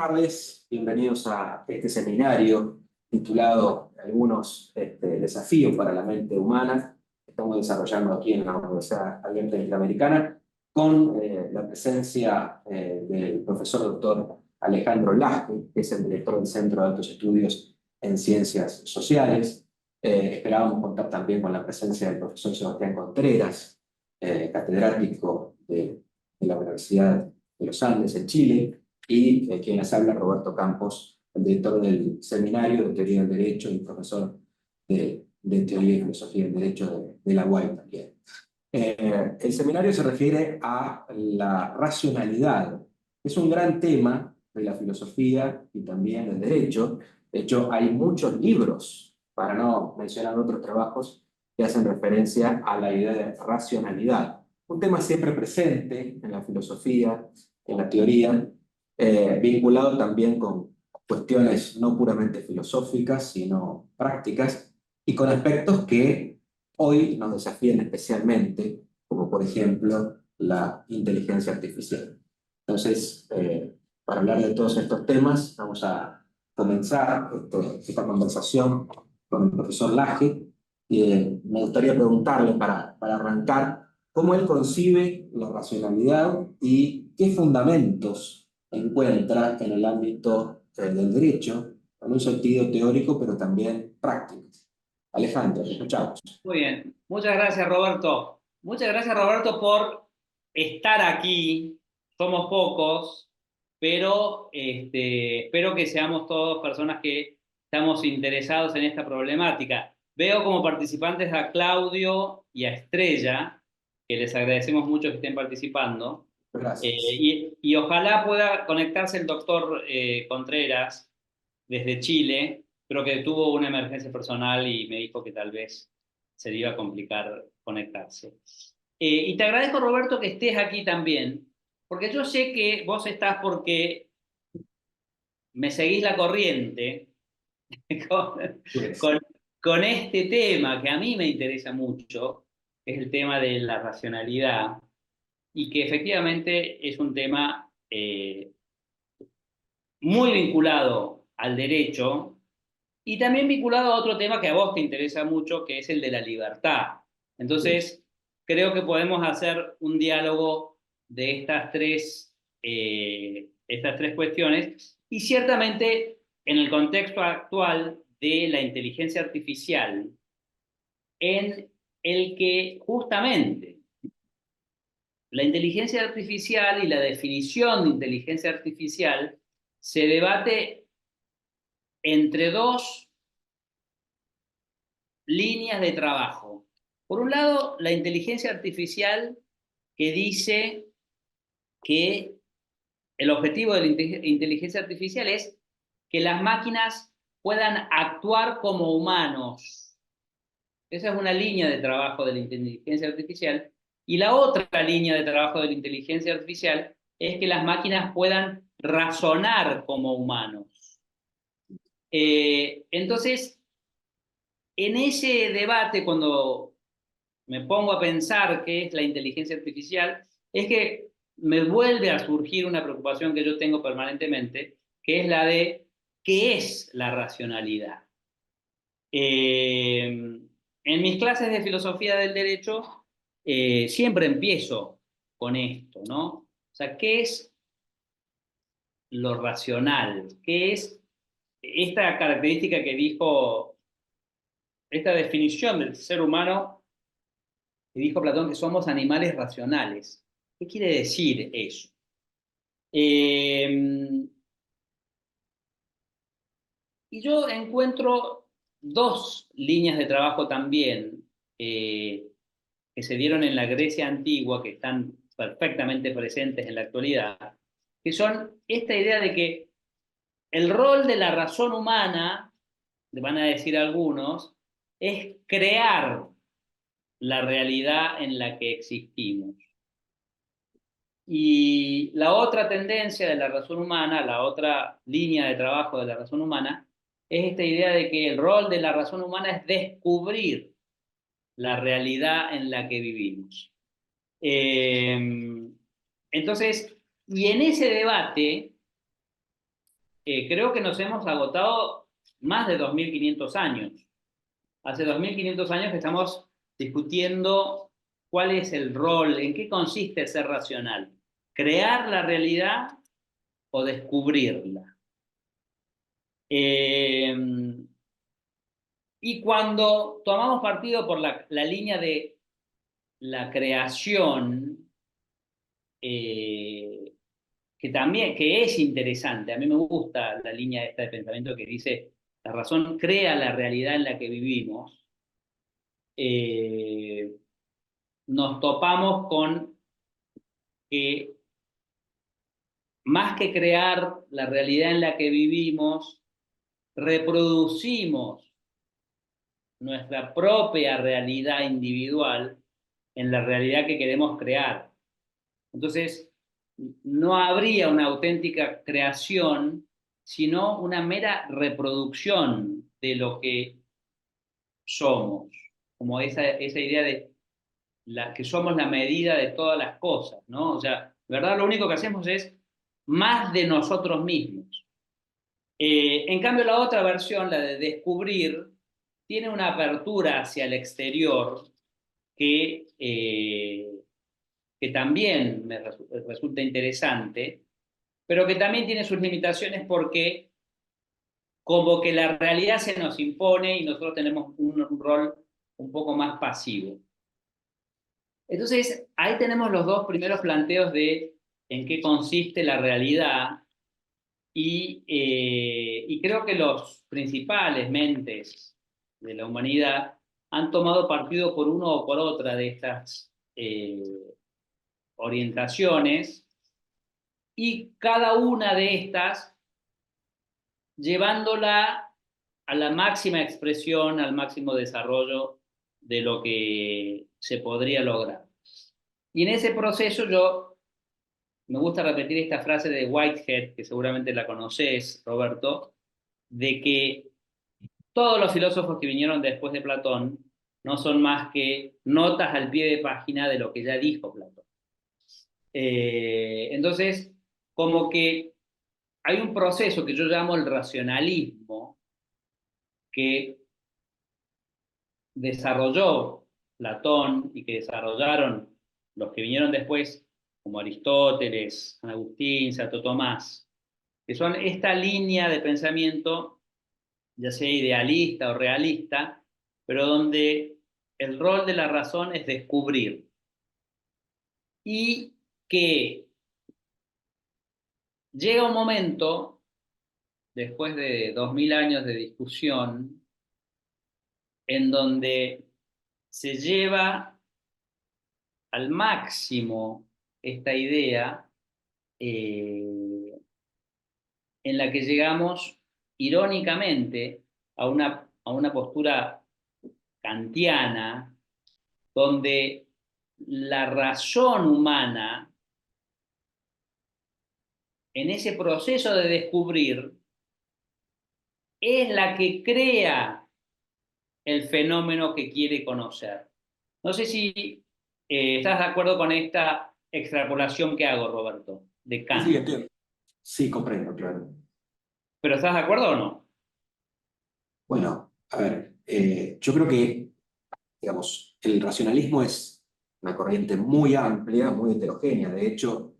tardes, bienvenidos a este seminario titulado Algunos desafíos para la mente humana, que estamos desarrollando aquí en la Universidad Abierta Interamericana, con la presencia del profesor doctor Alejandro Laje, que es el director del Centro de Altos Estudios en Ciencias Sociales. Esperábamos contar también con la presencia del profesor Sebastián Contreras, catedrático de la Universidad de los Andes en Chile, y quien les habla, Roberto Campos, el director del Seminario de Teoría del Derecho y profesor de Teoría y Filosofía del Derecho de la UAI también. El seminario se refiere a la racionalidad. Es un gran tema de la filosofía y también del derecho. De hecho, hay muchos libros, para no mencionar otros trabajos, que hacen referencia a la idea de racionalidad. Un tema siempre presente en la filosofía, en la teoría, vinculado también con cuestiones no puramente filosóficas, sino prácticas, y con aspectos que hoy nos desafían especialmente, como por ejemplo la inteligencia artificial. Entonces, para hablar de todos estos temas, vamos a comenzar esta conversación con el profesor Laje. Me gustaría preguntarle, para arrancar, cómo él concibe la racionalidad y qué fundamentos encuentra en el ámbito del derecho, en un sentido teórico, pero también práctico. Alejandro, te escuchamos. Muy bien, muchas gracias Roberto. Muchas gracias Roberto por estar aquí. Somos pocos, pero espero que seamos todos personas que estamos interesados en esta problemática. Veo como participantes a Claudio y a Estrella, que les agradecemos mucho que estén participando. Gracias. Y ojalá pueda conectarse el doctor Contreras desde Chile, pero que tuvo una emergencia personal y me dijo que tal vez se le iba a complicar conectarse. Y te agradezco, Roberto, que estés aquí también, porque yo sé que vos estás porque me seguís la corriente con, Yes. con, con este tema que a mí me interesa mucho, que es el tema de la racionalidad, y que efectivamente es un tema muy vinculado al derecho y también vinculado a otro tema que a vos te interesa mucho, que es el de la libertad. Yes. Entonces, creo que podemos hacer un diálogo de estas tres cuestiones y ciertamente en el contexto actual de la inteligencia artificial, en el que justamente la inteligencia artificial y la definición de inteligencia artificial se debate entre dos líneas de trabajo. Por un lado, la inteligencia artificial que dice que el objetivo de la inteligencia artificial es que las máquinas puedan actuar como humanos. Esa es una línea de trabajo de la inteligencia artificial. Y la otra línea de trabajo de la inteligencia artificial es que las máquinas puedan razonar como humanos. Entonces, en ese debate, cuando me pongo a pensar qué es la inteligencia artificial, es que me vuelve a surgir una preocupación que yo tengo permanentemente, que es la de qué es la racionalidad. En mis clases de filosofía del derecho siempre empiezo con esto, ¿no? O sea, ¿qué es lo racional? ¿Qué es esta característica que dijo, esta definición del ser humano que dijo Platón que somos animales racionales? ¿Qué quiere decir eso? Eh, y yo encuentro dos líneas de trabajo también que se dieron en la Grecia antigua, que están perfectamente presentes en la actualidad, que son esta idea de que el rol de la razón humana, van a decir algunos, es crear la realidad en la que existimos. Y la otra tendencia de la razón humana, la otra línea de trabajo de la razón humana, es esta idea de que el rol de la razón humana es descubrir la realidad en la que vivimos. Eh, entonces, y en ese debate creo que nos hemos agotado más de 2500 años. Hace 2500 años que estamos discutiendo cuál es el rol, en qué consiste ser racional. ¿Crear la realidad o descubrirla? Eh, y cuando tomamos partido por la línea de la creación, eh, que también que es interesante, a mí me gusta la línea esta de pensamiento que dice la razón crea la realidad en la que vivimos, eh, nos topamos con que más que crear la realidad en la que vivimos, reproducimos nuestra propia realidad individual en la realidad que queremos crear. Entonces, no habría una auténtica creación, sino una mera reproducción de lo que somos, como esa idea de que somos la medida de todas las cosas, ¿no? O sea, ¿verdad? Lo único que hacemos es más de nosotros mismos. En cambio, la otra versión, la de descubrir, tiene una apertura hacia el exterior que también me resulta interesante, pero que también tiene sus limitaciones porque como que la realidad se nos impone y nosotros tenemos un rol un poco más pasivo. Entonces, ahí tenemos los dos primeros planteos de en qué consiste la realidad y creo que los principales mentes de la humanidad han tomado partido por uno o por otra de estas orientaciones y cada una de estas llevándola a la máxima expresión, al máximo desarrollo de lo que se podría lograr. Y en ese proceso yo me gusta repetir esta frase de Whitehead, que seguramente la conoces, Roberto, de que todos los filósofos que vinieron después de Platón no son más que notas al pie de página de lo que ya dijo Platón. Entonces, como que hay un proceso que yo llamo el racionalismo que desarrolló Platón y que desarrollaron los que vinieron después, como Aristóteles, San Agustín, Santo Tomás, que son esta línea de pensamiento, ya sea idealista o realista, pero donde el rol de la razón es descubrir y que llega un momento, después de 2000 años de discusión, en donde se lleva al máximo esta idea eh, en la que llegamos irónicamente a una postura kantiana donde la razón humana en ese proceso de descubrir es la que crea el fenómeno que quiere conocer. No sé si estás de acuerdo con esta extrapolación que hago, Roberto, de Sí, sí, Kant. entiendo. Sí, comprendo, claro. ¿Pero estás de acuerdo o no? Bueno, a ver, yo creo que, digamos, el racionalismo es una corriente muy amplia, muy heterogénea. De hecho,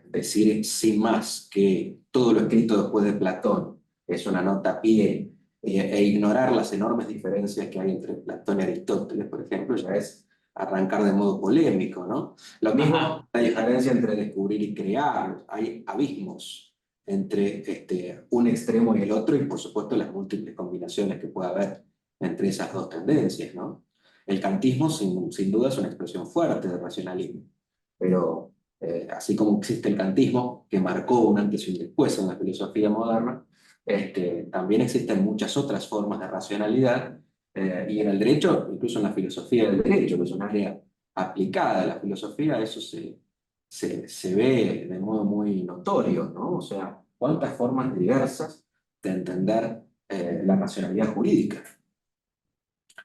decir sin más que todo lo escrito después de Platón es una nota a pie e ignorar las enormes diferencias que hay entre Platón y Aristóteles, por ejemplo, ya es arrancar de modo polémico, ¿no? Lo mismo Ajá. la diferencia entre descubrir y crear. Hay abismos entre un extremo y el otro y por supuesto las múltiples combinaciones que puede haber entre esas dos tendencias, ¿no? El kantismo sin duda es una expresión fuerte de racionalismo, pero así como existe el kantismo, que marcó un antes y un después en la filosofía moderna, también existen muchas otras formas de racionalidad, y en el derecho, incluso en la filosofía del derecho, que es un área aplicada a la filosofía, eso se ve de modo muy notorio, ¿no? O sea, cuántas formas diversas de entender la racionalidad jurídica.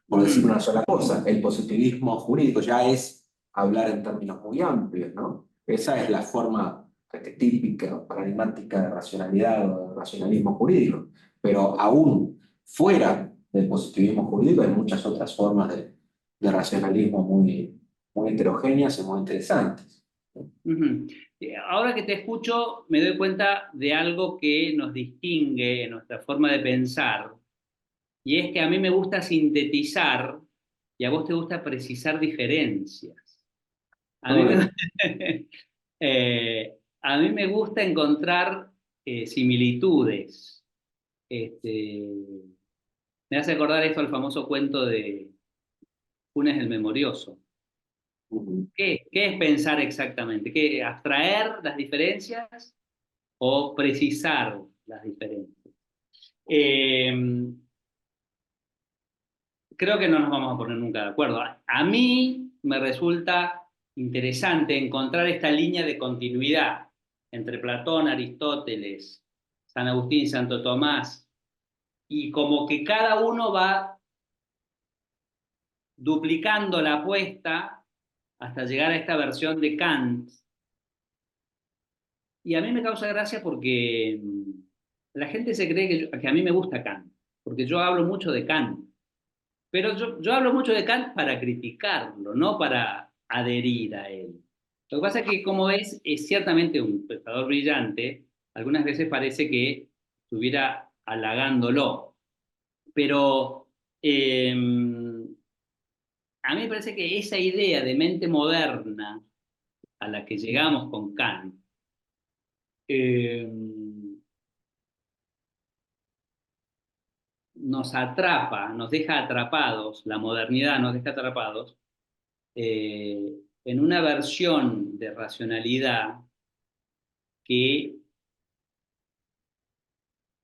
Por decir Mm. una sola cosa, el positivismo jurídico ya es hablar en términos muy amplios, ¿no? Esa es la forma típica, paradigmática de racionalidad o de racionalismo jurídico, pero aún fuera del positivismo jurídico hay muchas otras formas de racionalismo muy heterogéneas y muy interesantes. Ujú. Ahora que te escucho, me doy cuenta de algo que nos distingue en nuestra forma de pensar, y es que a mí me gusta sintetizar y a vos te gusta precisar diferencias. A mí Muy me, bien. a mí me gusta encontrar similitudes. Este, me hace acordar esto al famoso cuento de Funes el Memorioso. Ujú. ¿Qué es pensar exactamente? ¿Qué, abstraer las diferencias o precisar las diferencias? Eh, Creo que no nos vamos a poner nunca de acuerdo. A mí me resulta interesante encontrar esta línea de continuidad entre Platón, Aristóteles, San Agustín, Santo Tomás, y como que cada uno va duplicando la apuesta hasta llegar a esta versión de Kant. Y a mí me causa gracia porque la gente se cree que a mí me gusta Kant, porque yo hablo mucho de Kant. Pero yo hablo mucho de Kant para criticarlo, no para adherir a él. Lo que pasa es que, como es ciertamente un pensador brillante, algunas veces parece que estuviera halagándolo. Pero a mí me parece que esa idea de mente moderna a la que llegamos con Kant, eh, nos atrapa, nos deja atrapados, la modernidad nos deja atrapados en una versión de racionalidad que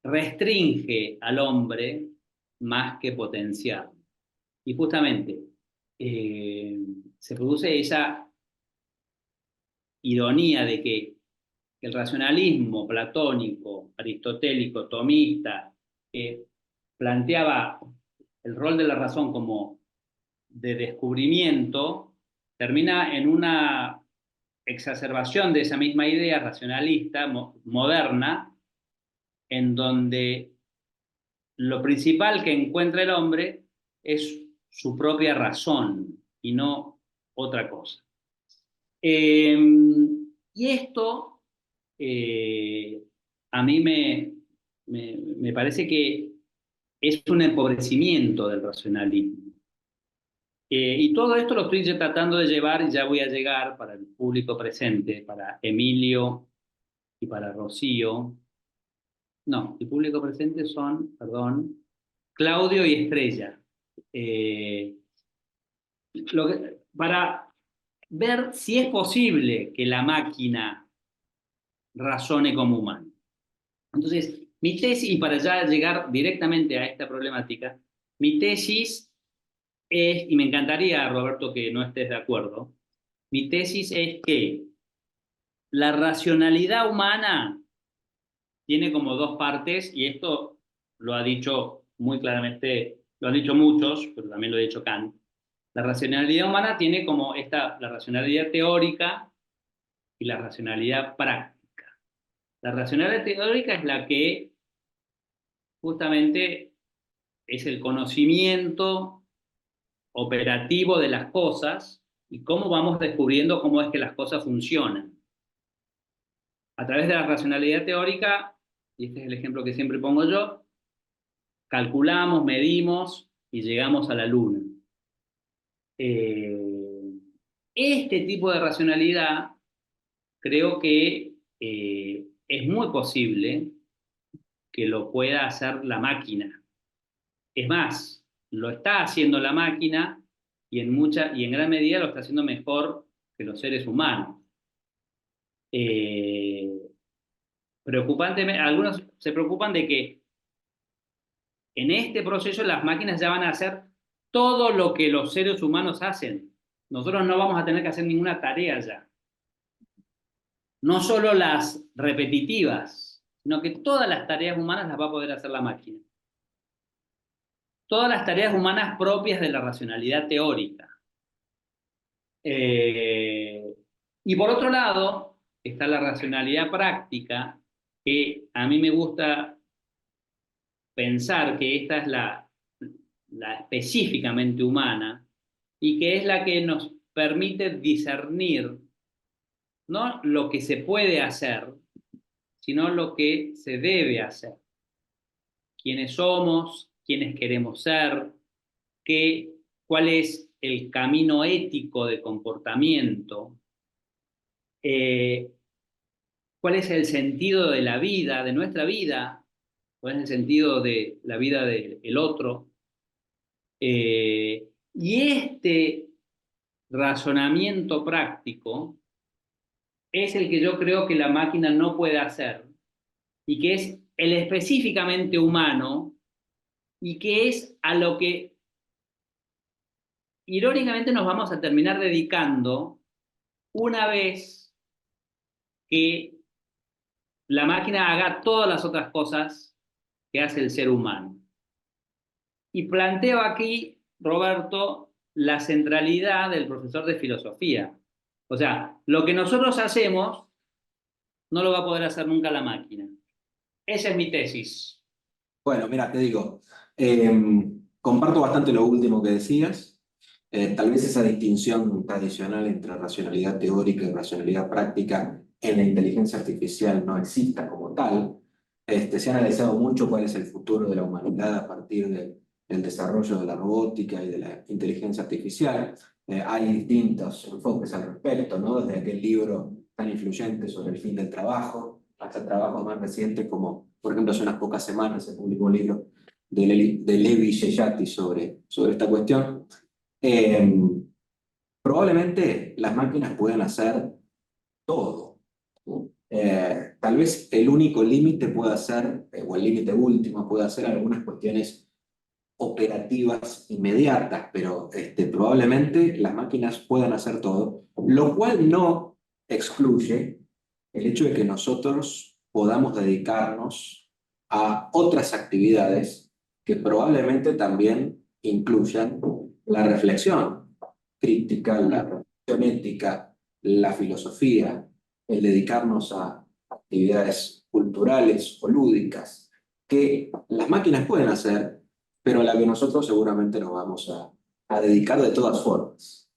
restringe al hombre más que potenciar. Y justamente eh, se produce esa ironía de que el racionalismo platónico, aristotélico, tomista, que planteaba el rol de la razón como de descubrimiento, termina en una exacerbación de esa misma idea racionalista moderna, en donde lo principal que encuentra el hombre es su propia razón y no otra cosa. Eh, y esto eh, a mí me parece que es un empobrecimiento del racionalismo. Y todo esto lo estoy tratando de llevar y ya voy a llegar para el público presente, para Emilio y para Rocío. No, el público presente son, perdón, Claudio y Estrella. Eh, para ver si es posible que la máquina razone como humano. Entonces, mi tesis, y para ya llegar directamente a esta problemática, mi tesis es, y me encantaría, Roberto, que no estés de acuerdo, mi tesis es que la racionalidad humana tiene como dos partes, y esto lo ha dicho muy claramente, lo han dicho muchos, pero también lo ha dicho Kant. La racionalidad humana tiene como la racionalidad teórica y la racionalidad práctica. La racionalidad teórica es la que justamente es el conocimiento operativo de las cosas y cómo vamos descubriendo cómo es que las cosas funcionan. A través de la racionalidad teórica, y este es el ejemplo que siempre pongo yo, calculamos, medimos y llegamos a la luna. Eh, este tipo de racionalidad creo que es muy posible que lo pueda hacer la máquina. Es más, lo está haciendo la máquina y en gran medida lo está haciendo mejor que los seres humanos. Eh, Preocupantemente, algunos se preocupan de que en este proceso las máquinas ya van a hacer todo lo que los seres humanos hacen. Nosotros no vamos a tener que hacer ninguna tarea ya. No solo las repetitivas, sino que todas las tareas humanas las va a poder hacer la máquina. Todas las tareas humanas propias de la racionalidad teórica. Eh, y por otro lado, está la racionalidad práctica, que a mí me gusta pensar que esta es la específicamente humana y que es la que nos permite discernir no lo que se puede hacer, sino lo que se debe hacer. Quiénes somos, quiénes queremos ser, cuál es el camino ético de comportamiento, eh, cuál es el sentido de la vida, de nuestra vida, cuál es el sentido de la vida del otro. Y este razonamiento práctico es el que yo creo que la máquina no puede hacer y que es el específicamente humano y que es a lo que irónicamente nos vamos a terminar dedicando una vez que la máquina haga todas las otras cosas que hace el ser humano. Y planteo aquí, Roberto, la centralidad del profesor de filosofía. O sea, lo que nosotros hacemos no lo va a poder hacer nunca la máquina. Esa es mi tesis. Bueno, mira, te digo, comparto bastante lo último que decías. Tal vez esa distinción tradicional entre racionalidad teórica y racionalidad práctica en la inteligencia artificial no exista como tal. Se ha analizado mucho cuál es el futuro de la humanidad a partir del desarrollo de la robótica y de la inteligencia artificial. Hay distintos enfoques al respecto, ¿no? Desde aquel libro tan influyente sobre el fin del trabajo hasta trabajos más recientes como, por ejemplo, hace unas pocas semanas se publicó un libro de Levi Sheyati sobre esta cuestión. Eh, Probablemente las máquinas puedan hacer todo. Tal vez el único límite pueda ser, o el límite último pueda ser algunas cuestiones operativas inmediatas, pero probablemente las máquinas puedan hacer todo, lo cual no excluye el hecho de que nosotros podamos dedicarnos a otras actividades que probablemente también incluyan la reflexión crítica, la reflexión ética, la filosofía, el dedicarnos a actividades culturales o lúdicas que las máquinas pueden hacer, pero a la que nosotros seguramente nos vamos a dedicar de todas formas.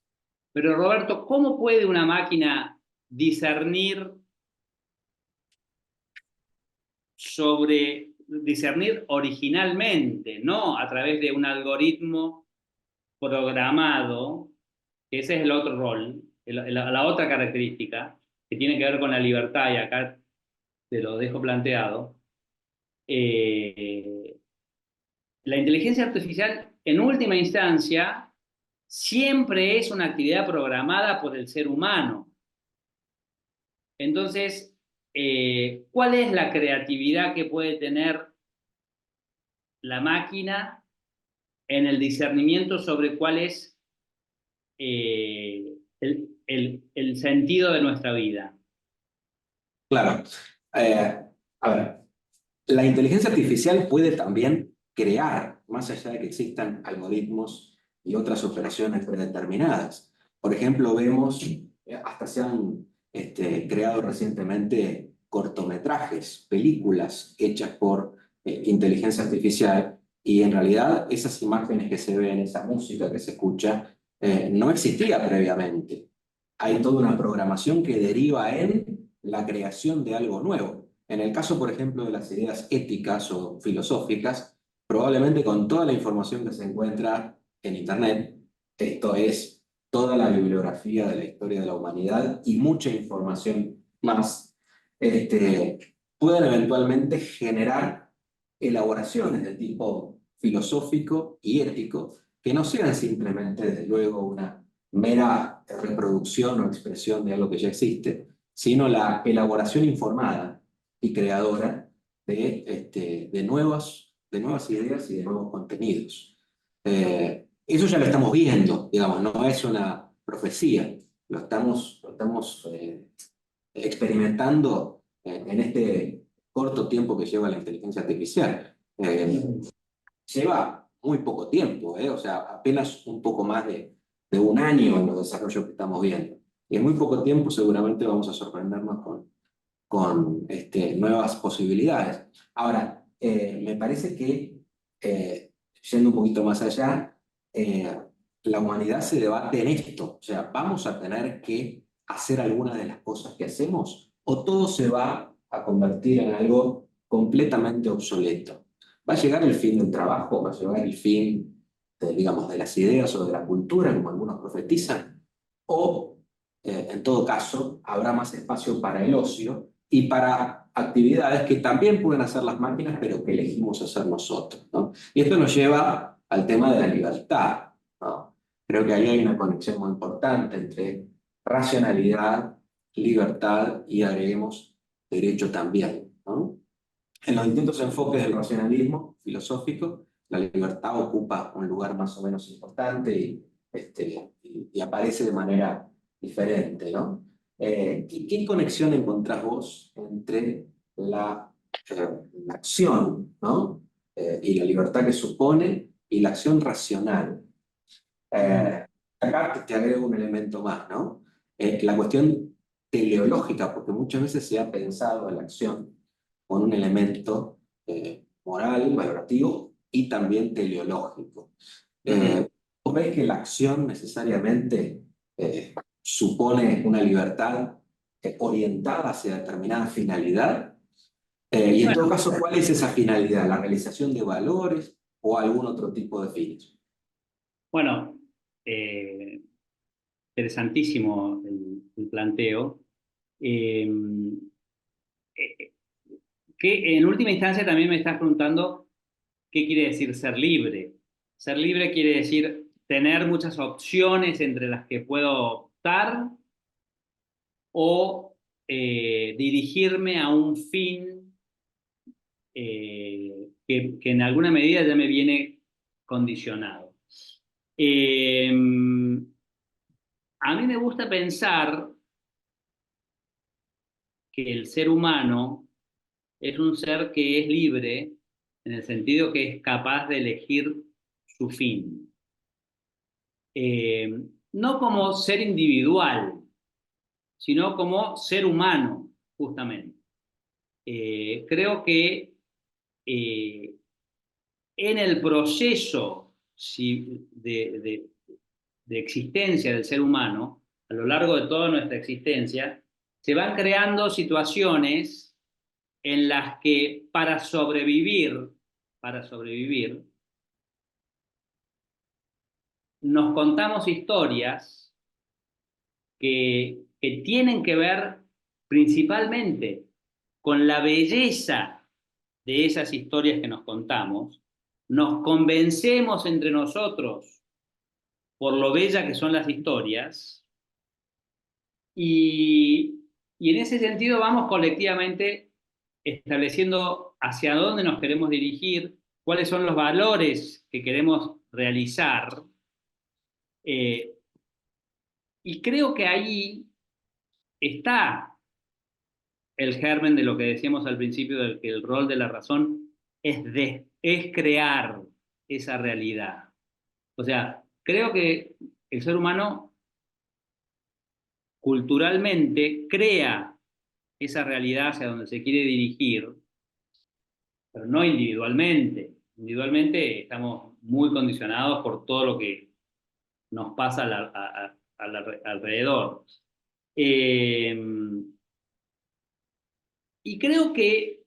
Pero Roberto, ¿cómo puede una máquina discernir discernir originalmente, no a través de un algoritmo programado, que ese es el otro rol, la otra característica, que tiene que ver con la libertad, y acá te lo dejo planteado? eh, la inteligencia artificial, en última instancia, siempre es una actividad programada por el ser humano. Entonces, ¿cuál es la creatividad que puede tener la máquina en el discernimiento sobre cuál es el sentido de nuestra vida? Claro. A ver, la inteligencia artificial puede también crear, más allá de que existan algoritmos y otras operaciones predeterminadas. Por ejemplo, vemos, hasta se han creado recientemente cortometrajes, películas hechas por inteligencia artificial, y en realidad esas imágenes que se ven, esa música que se escucha, no existía previamente. Hay toda una programación que deriva en la creación de algo nuevo. En el caso, por ejemplo, de las ideas éticas o filosóficas, probablemente con toda la información que se encuentra en Internet, esto es toda la bibliografía de la historia de la humanidad y mucha información más, puedan eventualmente generar elaboraciones de tipo filosófico y ético que no sean simplemente, desde luego, una mera reproducción o expresión de algo que ya existe, sino la elaboración informada y creadora de nuevas ideas y de nuevos contenidos. Eso ya lo estamos viendo, digamos, no es una profecía, lo estamos experimentando en este corto tiempo que lleva la inteligencia artificial. Lleva muy poco tiempo, o sea, apenas un poco más de un año en los desarrollos que estamos viendo. Y en muy poco tiempo seguramente vamos a sorprendernos con nuevas posibilidades. Ahora, me parece que, yendo un poquito más allá, la humanidad se debate en esto. O sea, ¿vamos a tener que hacer alguna de las cosas que hacemos? ¿O todo se va a convertir en algo completamente obsoleto? ¿Va a llegar el fin del trabajo? ¿Va a llegar el fin, digamos, de las ideas o de la cultura, como algunos profetizan? ¿O, en todo caso, habrá más espacio para el ocio y para actividades que también pueden hacer las máquinas, pero que elegimos hacer nosotros, ¿no? Y esto nos lleva al tema de la libertad, ¿no? Creo que ahí hay una conexión muy importante entre racionalidad, libertad y agreguemos derecho también, ¿no? En los distintos enfoques del racionalismo filosófico, la libertad ocupa un lugar más o menos importante y aparece de manera diferente, ¿no? ¿Qué conexión encontrás vos entre la acción, ¿no? Y la libertad que supone y la acción racional? Eh, Acá te agrego un elemento más, ¿no? La cuestión teleológica, porque muchas veces se ha pensado en la acción con un elemento moral, valorativo y también teleológico. Ujú. ¿Vos ves que la acción necesariamente supone una libertad orientada hacia determinada finalidad? Y en todo Bueno, caso, ¿cuál es esa finalidad? ¿La realización de valores o algún otro tipo de fines? bueno, interesantísimo el planteo. Eh, eh, que en última instancia también me estás preguntando qué quiere decir ser libre. Ser libre quiere decir tener muchas opciones entre las que puedo optar o dirigirme a un fin que en alguna medida ya me viene condicionado. Eh, a mí me gusta pensar que el ser humano es un ser que es libre en el sentido que es capaz de elegir su fin. Eh, no como ser individual, sino como ser humano, justamente. Creo que eh, en el proceso de existencia del ser humano, a lo largo de toda nuestra existencia, se van creando situaciones en las que para sobrevivir, nos contamos historias que tienen que ver principalmente con la belleza de esas historias que nos contamos, nos convencemos entre nosotros por lo bella que son las historias y en ese sentido vamos colectivamente estableciendo hacia dónde nos queremos dirigir, cuáles son los valores que queremos realizar. eh, y creo que ahí está el germen de lo que decíamos al principio, del que el rol de la razón es crear esa realidad. O sea, creo que el ser humano culturalmente crea esa realidad hacia donde se quiere dirigir, pero no individualmente. Individualmente estamos muy condicionados por todo lo que nos pasa alrededor. Eh, y creo que,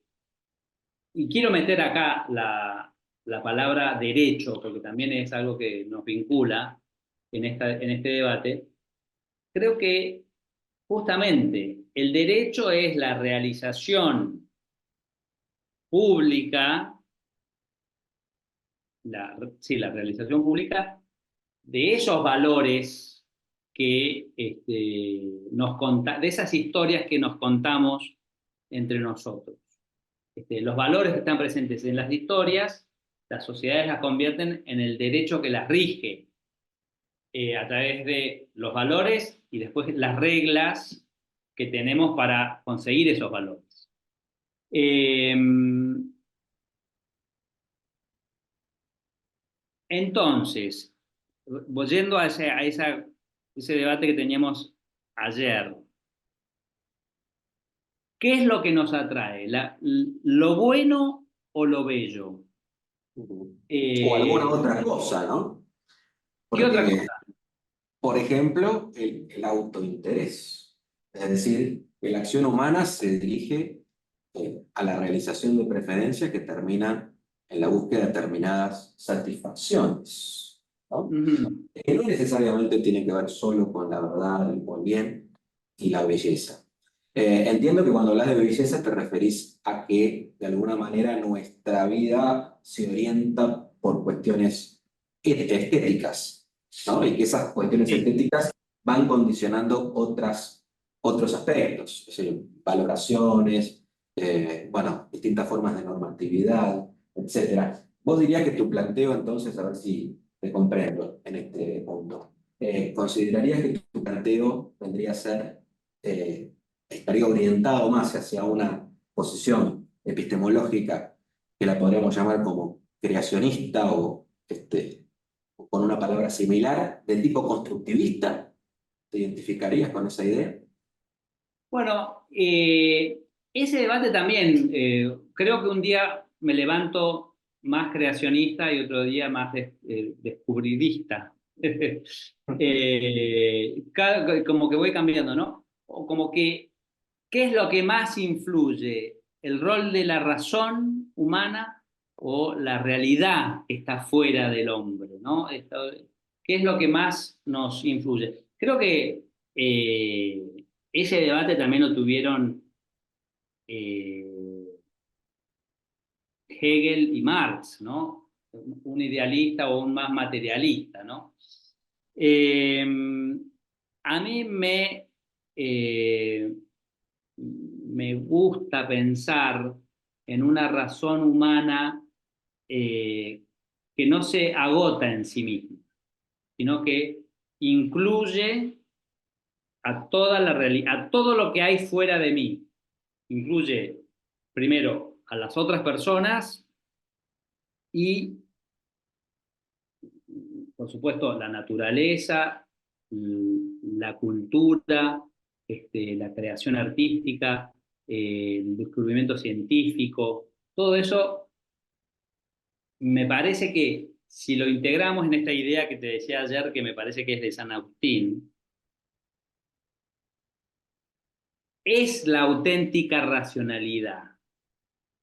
y quiero meter acá la palabra derecho, porque también es algo que nos vincula en este debate, creo que justamente el derecho es la realización pública, sí, la realización pública de esos valores de esas historias que nos contamos entre nosotros. Los valores que están presentes en las historias, las sociedades las convierten en el derecho que las rige a través de los valores y después las reglas que tenemos para conseguir esos valores. Eh, entonces, volviendo ese debate que teníamos ayer, ¿qué es lo que nos atrae? ¿Lo bueno o lo bello? O alguna Eh, otra cosa, ¿no? ¿Qué otra Porque, cosa? por ejemplo, el autointerés. Es decir, que la acción humana se dirige a la realización de preferencias que terminan en la búsqueda de determinadas satisfacciones, ¿no? Ujú. Que no necesariamente tiene que ver solo con la verdad, el buen bien y la belleza. Entiendo que cuando hablas de belleza te referís a que de alguna manera nuestra vida se orienta por cuestiones estéticas, ¿no? Y que esas cuestiones Sí. estéticas van condicionando otros aspectos, es decir, valoraciones, bueno, distintas formas de normatividad, etcétera. Vos dirías que tu planteo, entonces, a ver si te comprendo en este punto. ¿Considerarías que tu planteo vendría a ser, eh, estaría orientado más hacia una posición epistemológica que la podríamos llamar como creacionista o con una palabra similar, de tipo constructivista? ¿Te identificarías con esa idea? Bueno, ese debate también, creo que un día me levanto más creacionista y otro día más descubridista. Como que voy cambiando, ¿no? O como que, ¿qué es lo que más influye? ¿El rol de la razón humana o la realidad que está fuera del hombre, ¿no? ¿Qué es lo que más nos influye? Creo que ese debate también lo tuvieron eh, Hegel y Marx, ¿no? Un idealista o un más materialista, ¿no? Eh, a mí eh, me gusta pensar en una razón humana eh, que no se agota en sí misma, sino que incluye a toda la realidad, a todo lo que hay fuera de mí. Incluye primero a las otras personas y, por supuesto, la naturaleza, la cultura, la creación artística, el descubrimiento científico, todo eso me parece que si lo integramos en esta idea que te decía ayer, que me parece que es de San Agustín, es la auténtica racionalidad.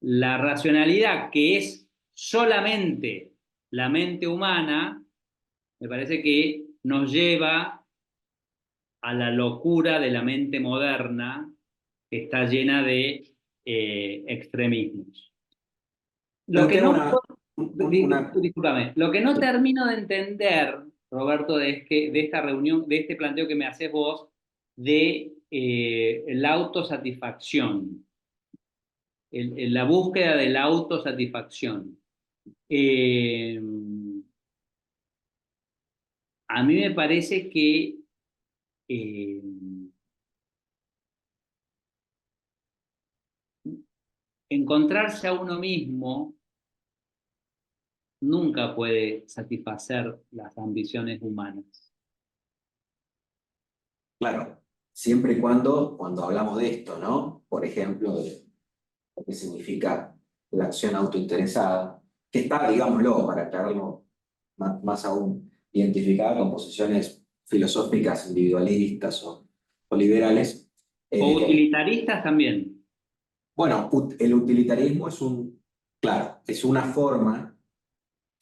La racionalidad que es solamente la mente humana, me parece que nos lleva a la locura de la mente moderna que está llena de extremismos. Lo que Plantea no, una. discúlpame, lo que no Sí, termino de entender, Roberto, de esta reunión, de este planteo que me haces vos, de la autosatisfacción, la búsqueda de la autosatisfacción. Eh, a mí me parece que eh, encontrarse a uno mismo nunca puede satisfacer las ambiciones humanas. claro, siempre y cuando hablamos de esto, ¿no? Por ejemplo, de lo que significa la acción autointeresada, que está, digámoslo, para aclararlo más aún, identificada con posiciones filosóficas individualistas o liberales. O Eh, utilitaristas también. bueno, el utilitarismo claro, es una forma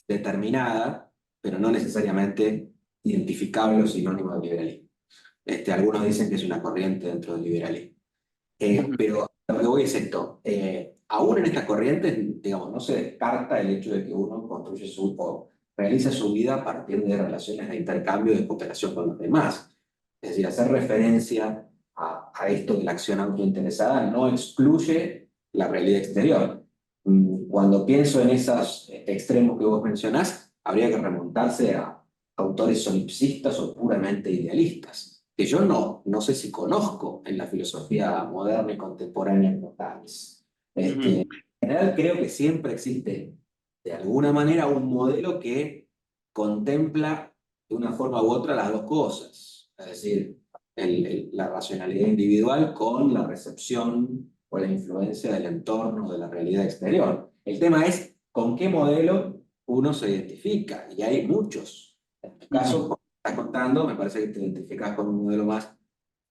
determinada, pero no necesariamente identificable o sinónimo de liberalismo. Algunos dicen que es una corriente dentro del liberalismo. Ujú. Pero lo que voy es esto, aún en estas corrientes, digamos, no se descarta el hecho de que uno construye o realiza su vida a partir de relaciones de intercambio y de cooperación con los demás. Es decir, hacer referencia a esto de la acción autointeresada no excluye la realidad exterior. Cuando pienso en esos extremos que vos mencionás, habría que remontarse a autores solipsistas o puramente idealistas, que yo no sé si conozco en la filosofía moderna y contemporánea como tales. Ujú. En general creo que siempre existe, de alguna manera, un modelo que contempla de una forma u otra las dos cosas. Es decir, la racionalidad individual con la recepción o la influencia del entorno, de la realidad exterior. El tema es con qué modelo uno se identifica, y hay muchos. En tu caso, como estás contando, me parece que te identificas con un modelo más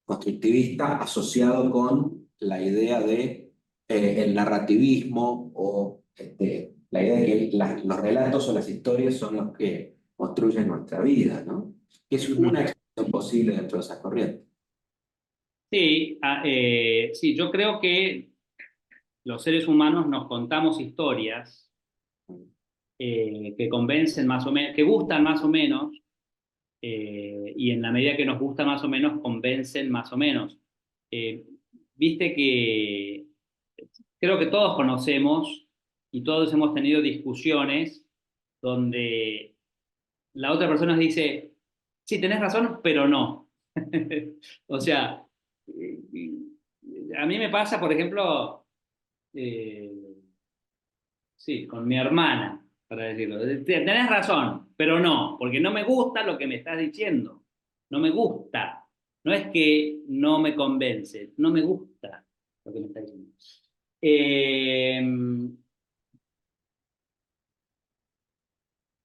constructivista asociado con la idea de el narrativismo o la idea de que los relatos o las historias son los que construyen nuestra vida, ¿no? Que es una expresión posible dentro de esa corriente. Sí, sí, yo creo que los seres humanos nos contamos historias que convencen más o menos, que gustan más o menos, y en la medida que nos gusta más o menos, convencen más o menos. Eh, Viste que creo que todos conocemos y todos hemos tenido discusiones donde la otra persona nos dice, sí, tenés razón, pero no. O sea, a mí me pasa, por ejemplo, eh, sí, con mi hermana, para decirlo. Tenés razón, pero no, porque no me gusta lo que me estás diciendo. No me gusta. No es que no me convence, no me gusta lo que me estás diciendo. Eh,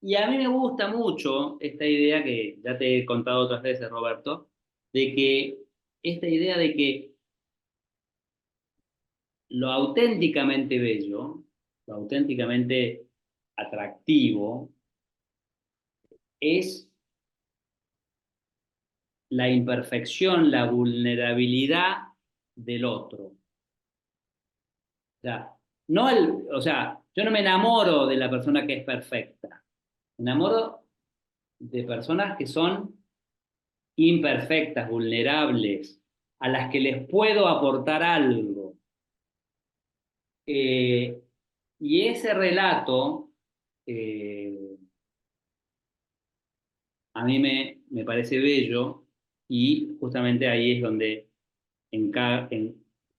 y a mí me gusta mucho esta idea que ya te he contado otras veces, Roberto, de que esta idea de que lo auténticamente bello, lo auténticamente atractivo, es la imperfección, la vulnerabilidad del otro. O sea, no o sea, yo no me enamoro de la persona que es perfecta, me enamoro de personas que son imperfectas, vulnerables, a las que les puedo aportar algo. Eh, y ese relato eh, a mí me parece bello y justamente ahí es donde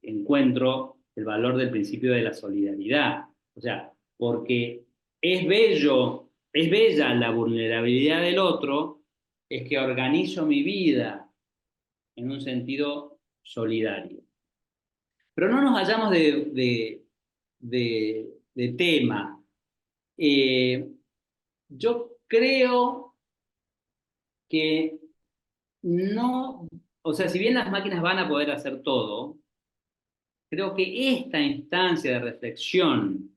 encuentro el valor del principio de la solidaridad. O sea, porque es bello, es bella la vulnerabilidad del otro, es que organizo mi vida en un sentido solidario. Pero no nos vayamos de tema. Eh, yo creo que no, o sea, si bien las máquinas van a poder hacer todo, creo que esta instancia de reflexión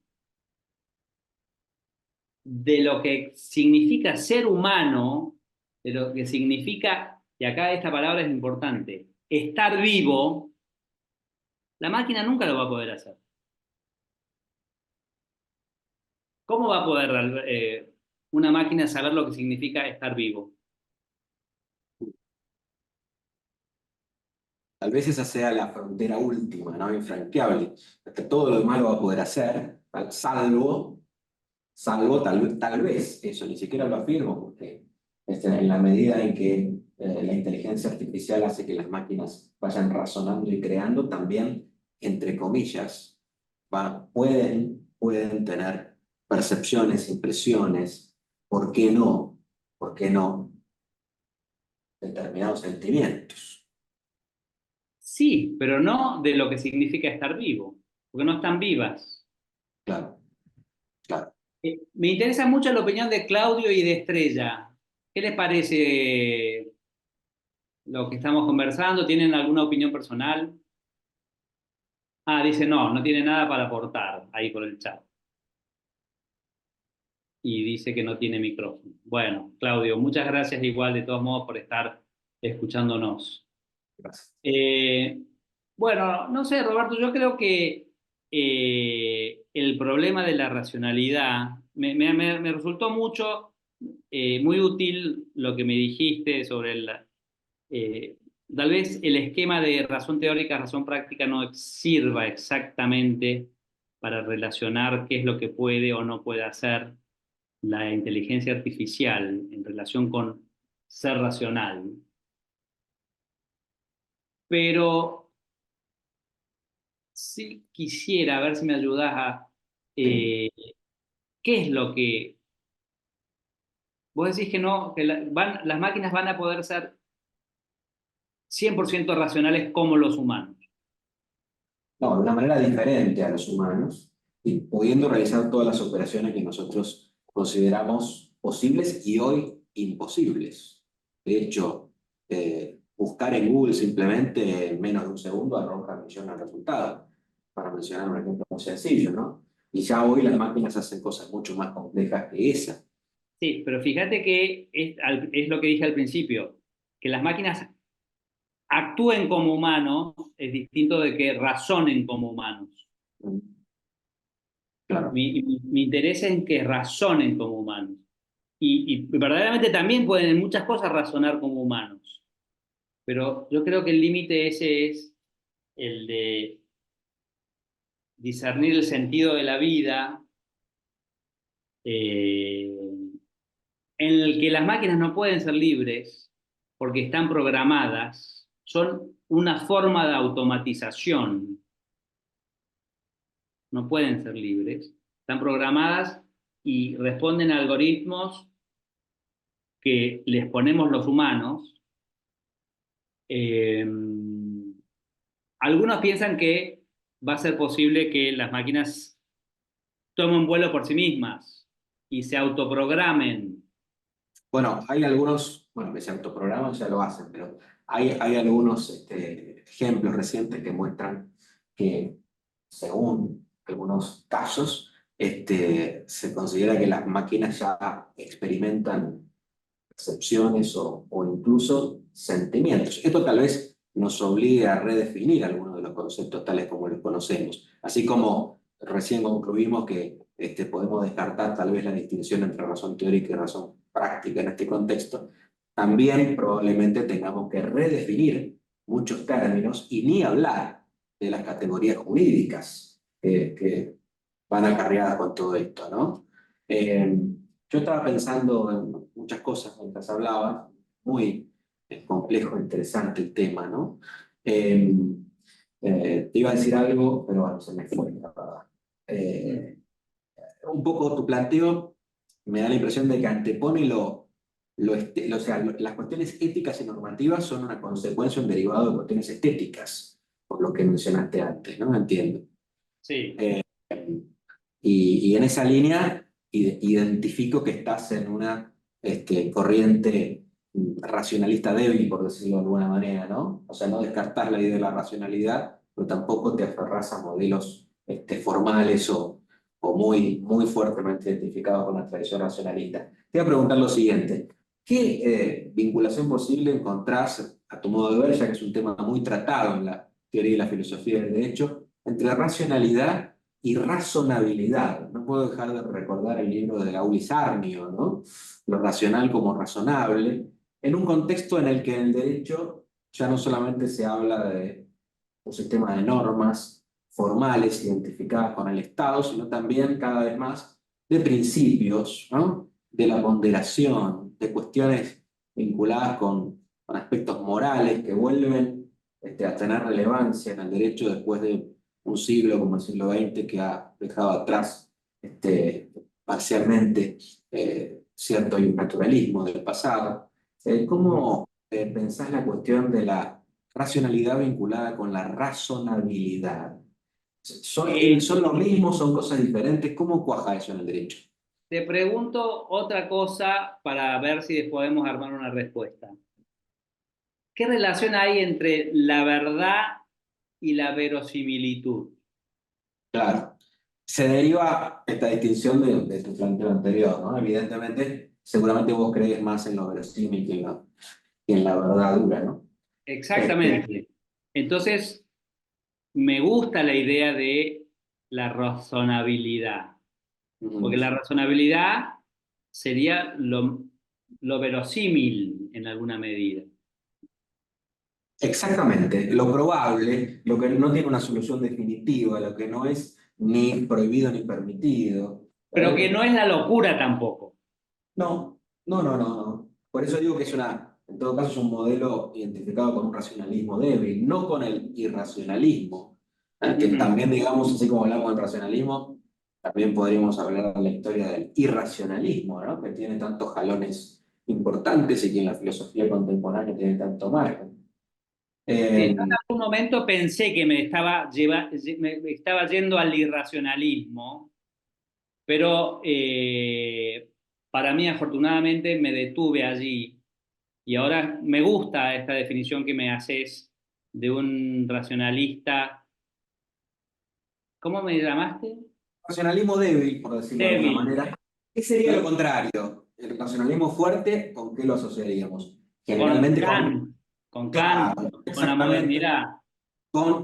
de lo que significa ser humano, de lo que significa, y acá esta palabra es importante, estar vivo, la máquina nunca lo va a poder hacer. ¿Cómo va a poder una máquina saber lo que significa estar vivo? Tal vez esa sea la frontera última, ¿no? Infranqueable. Todo lo demás lo va a poder hacer, salvo tal vez, eso ni siquiera lo afirmo, porque en la medida en que la inteligencia artificial hace que las máquinas vayan razonando y creando, también, entre comillas, pueden tener percepciones, impresiones, ¿por qué no? ¿Por qué no? Determinados sentimientos. Sí, pero no de lo que significa estar vivo, porque no están vivas. Claro, claro. Me interesa mucho la opinión de Claudio y de Estrella. ¿Qué les parece lo que estamos conversando? ¿Tienen alguna opinión personal? Ah, dice no, no tiene nada para aportar ahí por el chat. Y dice que no tiene micrófono. Bueno, Claudio, muchas gracias igual de todos modos por estar escuchándonos. Gracias. Eh, bueno, no sé, Roberto, yo creo que el problema de la racionalidad me resultó mucho, muy útil lo que me dijiste sobre eh, tal vez el esquema de razón teórica, razón práctica no sirva exactamente para relacionar qué es lo que puede o no puede hacer la inteligencia artificial en relación con ser racional. Pero sí quisiera, a ver si me ayudas a, Sí. eh, ¿qué es lo que vos decís que no, que las máquinas van a poder ser 100% racionales como los humanos. No, de una manera diferente a los humanos y pudiendo realizar todas las operaciones que nosotros consideramos posibles y hoy imposibles. De hecho, buscar en Google simplemente en menos de un segundo arroja millones de resultados, para mencionar un ejemplo muy sencillo, ¿no? Y ya hoy las máquinas hacen cosas mucho más complejas que esa. Sí, pero fíjate que es lo que dije al principio, que las máquinas actúen como humanos es distinto de que razonen como humanos. Claro. Mi interés es en que razonen como humanos. Y verdaderamente también pueden en muchas cosas razonar como humanos. Pero yo creo que el límite ese es el de discernir el sentido de la vida, en el que las máquinas no pueden ser libres porque están programadas, son una forma de automatización, no pueden ser libres, están programadas y responden a algoritmos que les ponemos los humanos. Eh, Algunos piensan que va a ser posible que las máquinas tomen vuelo por sí mismas y se autoprogramen. Bueno, hay algunos, bueno, que se autoprograman ya lo hacen, pero hay algunos ejemplos recientes que muestran que, según algunos casos, se considera que las máquinas ya experimentan percepciones o incluso sentimientos. Esto tal vez nos obligue a redefinir algunos de los conceptos tales como los conocemos, así como recién concluimos que podemos descartar tal vez la distinción entre razón teórica y razón práctica en este contexto. También probablemente tengamos que redefinir muchos términos y ni hablar de las categorías jurídicas que van acarreadas con todo esto, ¿no? Yo estaba pensando en muchas cosas mientras hablaba, muy complejo, interesante el tema, ¿no? Eh, Te iba a decir algo, pero bueno, se me fue, la verdad. Eh, un poco tu planteo me da la impresión de que antepone o sea, las cuestiones éticas y normativas son una consecuencia, un derivado de cuestiones estéticas, por lo que mencionaste antes, ¿no? Entiendo. Sí. Eh, y en esa línea identifico que estás en una corriente racionalista débil, por decirlo de alguna manera, ¿no? O sea, no descartás la idea de la racionalidad, pero tampoco te aferrás a modelos formales o muy, muy fuertemente identificados con la tradición racionalista. Te voy a preguntar lo siguiente. ¿Qué vinculación posible encontrás, a tu modo de ver, ya que es un tema muy tratado en la teoría y la filosofía del derecho, entre racionalidad y razonabilidad? No puedo dejar de recordar el libro de Aulis Arnio, ¿no? Lo racional como razonable, en un contexto en el que en el derecho ya no solamente se habla de un sistema de normas formales identificadas con el Estado, sino también cada vez más de principios, ¿no? De la ponderación, de cuestiones vinculadas con aspectos morales que vuelven a tener relevancia en el derecho después de un siglo como el siglo XX que ha dejado atrás parcialmente cierto naturalismo del pasado. ¿Cómo pensás la cuestión de la racionalidad vinculada con la razonabilidad? Eh, ¿Son lo mismo? ¿Son cosas diferentes? ¿Cómo cuaja eso en el derecho? Te pregunto otra cosa para ver si podemos armar una respuesta. ¿Qué relación hay entre la verdad y la verosimilitud? Claro. Se deriva esta distinción de tu planteo anterior, ¿no? Evidentemente, seguramente vos crees más en lo verosímil que en la verdad dura, ¿no? Este, Exactamente. Entonces, me gusta la idea de la razonabilidad, porque ujú. la razonabilidad sería lo verosímil en alguna medida, Exactamente, lo probable, lo que no tiene una solución definitiva, lo que no es ni prohibido ni permitido. pero que no es la locura tampoco. No, no. Por eso digo que en todo caso es un modelo identificado con un racionalismo débil, no con el irracionalismo, que Ujú. también, digamos, así como hablamos del racionalismo, también podríamos hablar de la historia del irracionalismo, ¿no? Que tiene tantos jalones importantes y que en la filosofía contemporánea tiene tanto margen. Sí, yo Eh, en algún momento pensé que me estaba yendo al irracionalismo, pero para mí afortunadamente me detuve allí y ahora me gusta esta definición que me haces de un racionalista. ¿Cómo me llamaste? Racionalismo débil, por decirlo de alguna Débil. manera. ¿Qué sería lo contrario? El racionalismo fuerte, ¿con qué lo asociaríamos? Con Generalmente con, Kant, claro, con la exactamente, modernidad.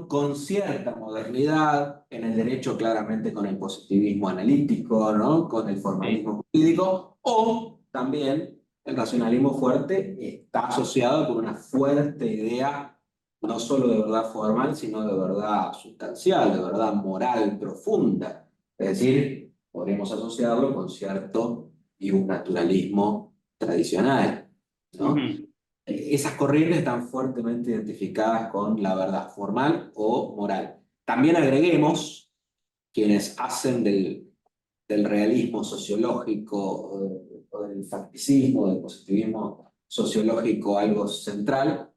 con cierta modernidad, en el derecho claramente con el positivismo analítico, ¿no? Con el Sí. formalismo jurídico, o también el racionalismo fuerte está asociado con una fuerte idea, no solo de verdad formal, sino de verdad sustancial, de verdad moral profunda. Es decir, podríamos asociarlo con cierto y un naturalismo tradicional, ¿no? Ujú. Esas corrientes están fuertemente identificadas con la verdad formal o moral. También agreguemos quienes hacen del realismo sociológico o del facticismo, del positivismo sociológico algo central.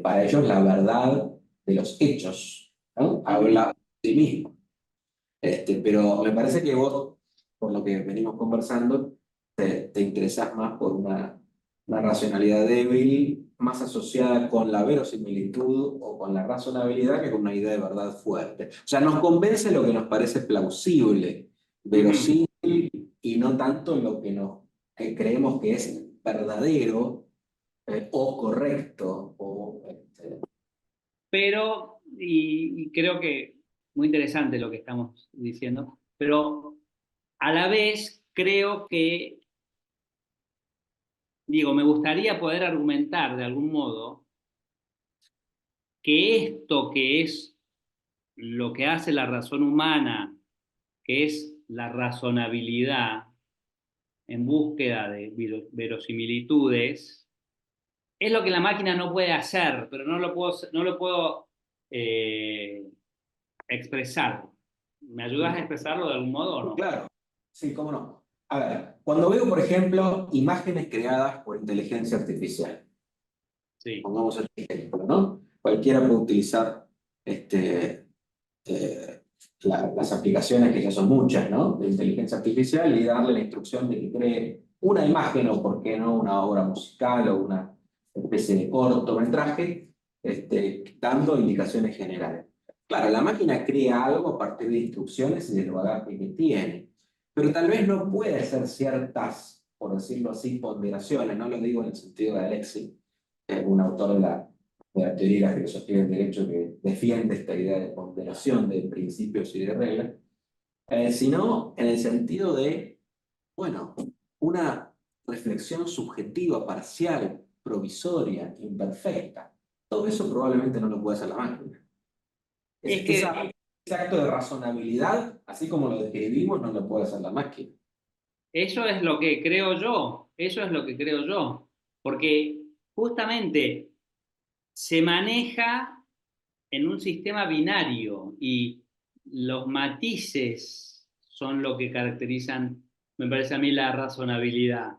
Para ellos la verdad de los hechos, ¿no? Ujú. Habla de sí mismo. Pero me parece que vos, por lo que venimos conversando, te interesás más por una racionalidad débil, más asociada con la verosimilitud o con la razonabilidad que con una idea de verdad fuerte. O sea, nos convence lo que nos parece plausible, Ujú. verosímil y no tanto lo que creemos que es verdadero o correcto. Pero, y creo que muy interesante lo que estamos diciendo, pero a la vez creo que, digo, me gustaría poder argumentar de algún modo que esto que es lo que hace la razón humana, que es la razonabilidad en búsqueda de verosimilitudes, es lo que la máquina no puede hacer, pero no lo puedo eh, expresar. ¿Me ayudas a expresarlo de algún modo o no? Claro, sí, cómo no. A ver, cuando veo, por ejemplo, imágenes creadas por inteligencia artificial, Sí. pongamos el ejemplo, ¿no? Cualquiera puede utilizar este, las aplicaciones, que ya son muchas, ¿no? De inteligencia artificial y darle la instrucción de que cree una imagen o, por qué no, una obra musical o una especie de cortometraje, dando indicaciones generales. Claro, la máquina crea algo a partir de instrucciones y del bagaje que tiene, pero tal vez no puede hacer ciertas, por decirlo así, ponderaciones, no lo digo en el sentido de Alexis, un autor de la teoría y la filosofía del derecho que defiende esta idea de ponderación de principios y de reglas, sino en el sentido de, bueno, una reflexión subjetiva, parcial, provisoria, imperfecta. Todo eso probablemente no lo puede hacer la máquina. Es Ese acto de razonabilidad, así como lo describimos, no lo puede hacer la máquina. eso es lo que creo yo, eso es lo que creo yo, porque justamente se maneja en un sistema binario y los matices son lo que caracterizan, me parece a mí, la razonabilidad.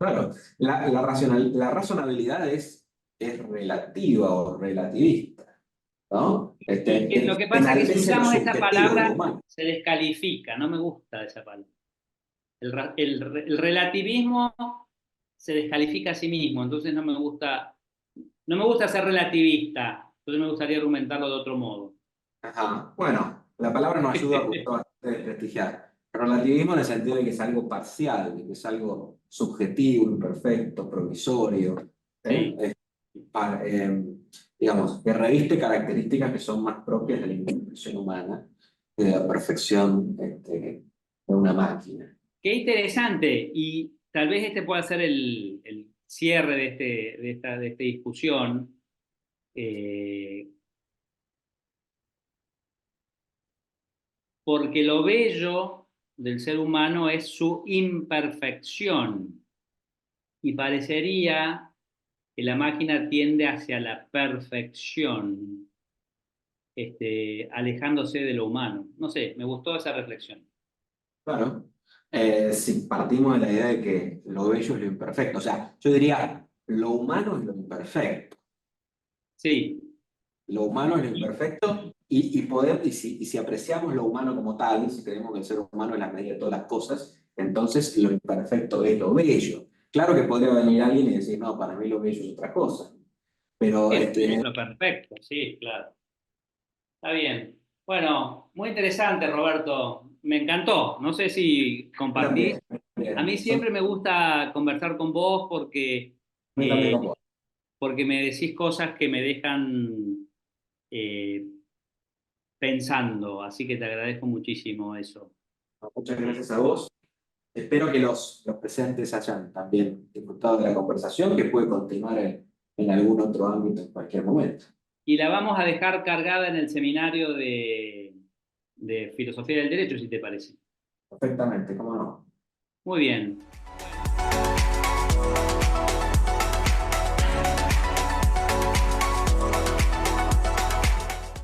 Claro, la razonabilidad es relativa o relativista, ¿no? Y que lo que pasa es que si Enaltece lo usamos esa subjetivo de lo palabra, humano. se descalifica, no me gusta esa palabra. El relativismo se descalifica a sí mismo, entonces no me gusta ser relativista, entonces me gustaría argumentarlo de otro modo. Ajá. Bueno, la palabra nos ayuda porque es bastante desprestigiar. Relativismo en el sentido de que es algo parcial, de que es algo subjetivo, imperfecto, provisorio, ¿eh? Sí. Digamos, que reviste características que son más propias de la imperfección humana que de la perfección de una máquina. Qué interesante, y tal vez este pueda ser el cierre de esta discusión, eh, porque lo bello del ser humano es su imperfección, y parecería que la máquina tiende hacia la perfección, alejándose de lo humano. No sé, me gustó esa reflexión. Claro. Si partimos de la idea de que lo bello es lo imperfecto, o sea, yo diría, lo humano es lo imperfecto. Sí, Lo humano es lo imperfecto y si apreciamos lo humano como tal, si creemos que el ser humano es la medida de todas las cosas, entonces lo imperfecto es lo bello. Claro que podría venir alguien y decir, no, para mí lo bello es otra cosa. Pero sí, es lo perfecto, sí, claro. Está bien. Bueno, muy interesante, Roberto. Me encantó. No sé si compartís. también, A mí siempre me gusta conversar con vos también eh, con vos. porque me decís cosas que me dejan eh, pensando, así que te agradezco muchísimo eso. Muchas gracias a vos. Espero que los presentes hayan también disfrutado de la conversación, que puede continuar en algún otro ámbito en cualquier momento. Y la vamos a dejar cargada en el seminario de Filosofía del Derecho, si te parece. Perfectamente, cómo no. Muy bien.